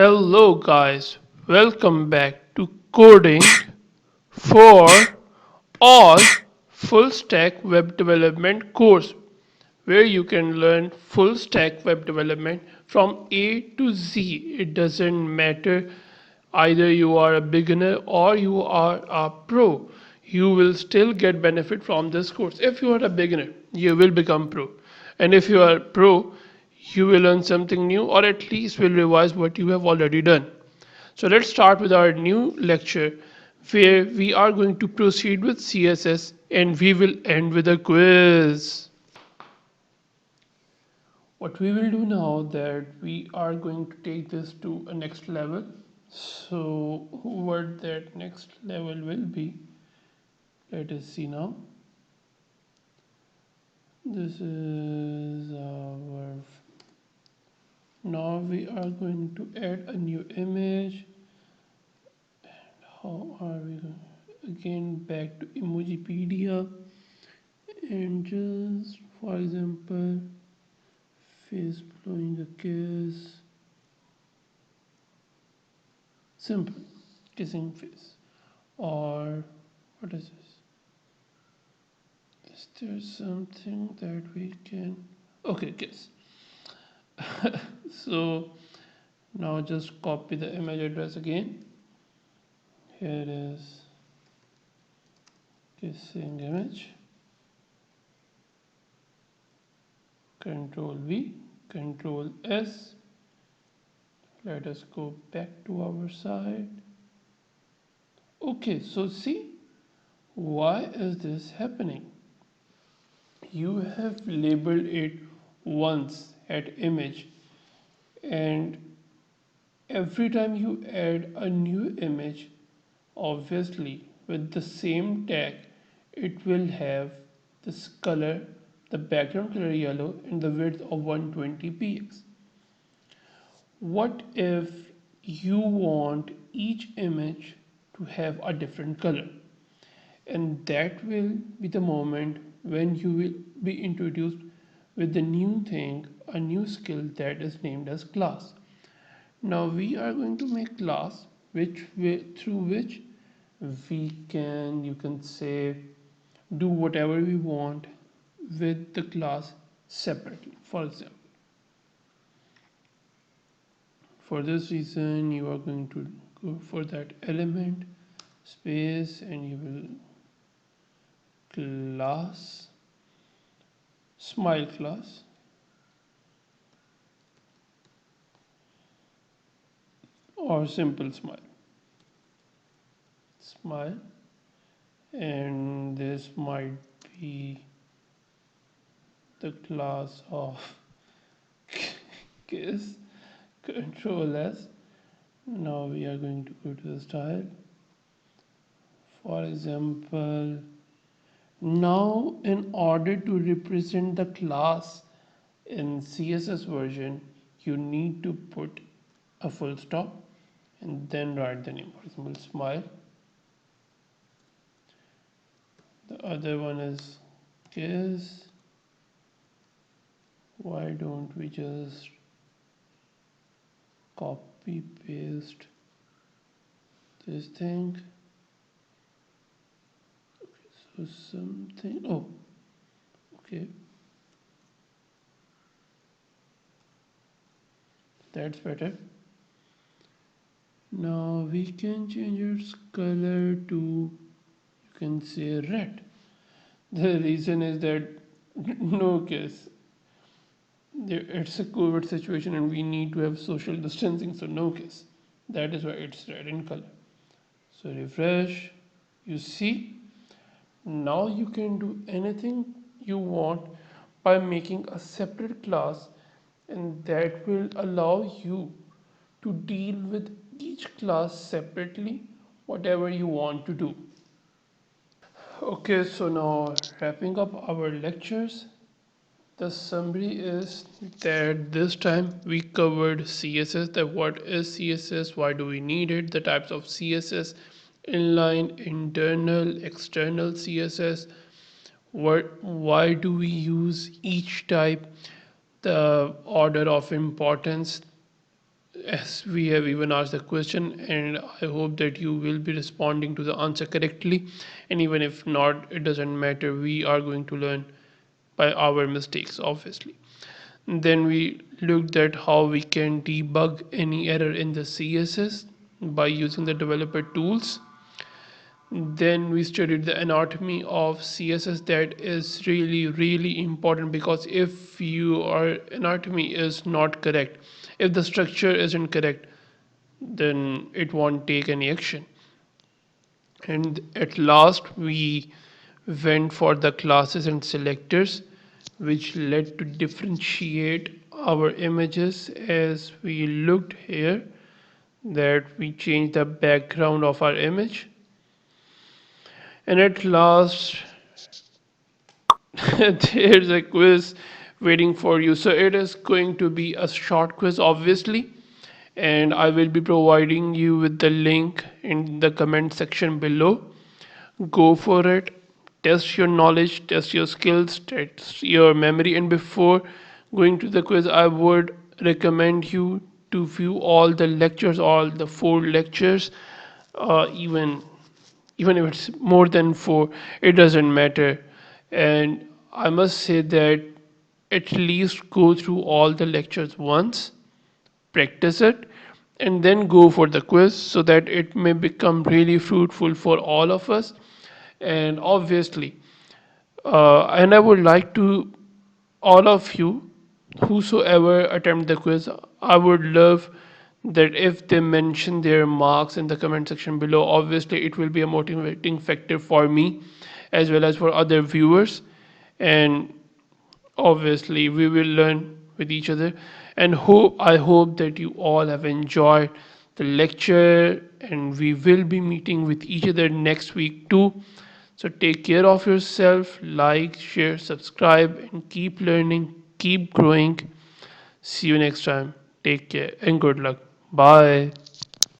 Hello guys, welcome back to Coding for All Full Stack Web Development course where you can learn full stack web development from A to Z. It doesn't matter either you are a beginner or you are a pro. You will still get benefit from this course. If you are a beginner, you will become pro. And if you are pro, you will learn something new or at least will revise what you have already done. So let's start with our new lecture where we are going to proceed with CSS and we will end with a quiz. What we will do now that we are going to take this to a next level. So what that next level will be, let us see now. This is our, now we are going to add a new image. How are we going? Again back to Emojipedia and just for example face blowing a kiss, simple kissing face. Or what is this? Is there something that we can, okay, kiss. So now just copy the image address again. Here is kissing image, Control V, Control S. Let us go back to our side. Okay, so see, why is this happening? You have labeled it once at image, and every time you add a new image, obviously with the same tag, it will have this color, the background color yellow and the width of 120 px. What if you want each image to have a different color? And that will be the moment when you will be introduced with the new thing, a new skill that is named as class. Now we are going to make class through which we can, you can say, do whatever we want with the class separately. For example, for this reason you are going to go for that element space and you will class smile class or simple smile, and this might be the class of kiss, Control S. Now we are going to go to the style. For example, now in order to represent the class in CSS version, you need to put a full stop and then write the name. For example, smile. The other one is kiss. Why don't we just copy paste this thing? Okay, so something, oh, okay, that's better. Now we can change its color to, you can say, red. The reason is that no kiss. It's a COVID situation and we need to have social distancing, so no kiss. That is why it's red in color. So refresh, you see, now you can do anything you want by making a separate class, and that will allow you to deal with each class separately, whatever you want to do. Okay, so now wrapping up our lectures, the summary is that this time we covered CSS, that what is CSS, why do we need it, the types of CSS, inline, internal, external CSS, why do we use each type, the order of importance, Yes, we have even asked the question, and I hope that you will be responding to the answer correctly. And even if not, it doesn't matter. We are going to learn by our mistakes, obviously. Then we looked at how we can debug any error in the CSS by using the developer tools. Then we studied the anatomy of CSS. That is really important, because if your anatomy is not correct, if the structure isn't correct, then it won't take any action. And at last we went for the classes and selectors, which led to differentiate our images. As we looked here, that we changed the background of our image. And at last there's a quiz waiting for you. So it is going to be a short quiz, obviously, and I will be providing you with the link in the comment section below. Go for it, test your knowledge, test your skills, test your memory. And before going to the quiz, I would recommend you to view all the lectures, all the 4 lectures, even if it's more than 4, it doesn't matter. And I must say that at least go through all the lectures once, practice it, and then go for the quiz, so that it may become really fruitful for all of us. And obviously, and I would like to, all of you, whosoever attempt the quiz, I would love that if they mention their marks in the comment section below. Obviously, it will be a motivating factor for me as well as for other viewers. And obviously, we will learn with each other. And I hope that you all have enjoyed the lecture, and we will be meeting with each other next week too. So take care of yourself, like, share, subscribe, and keep learning, keep growing. See you next time. Take care and good luck. Bye.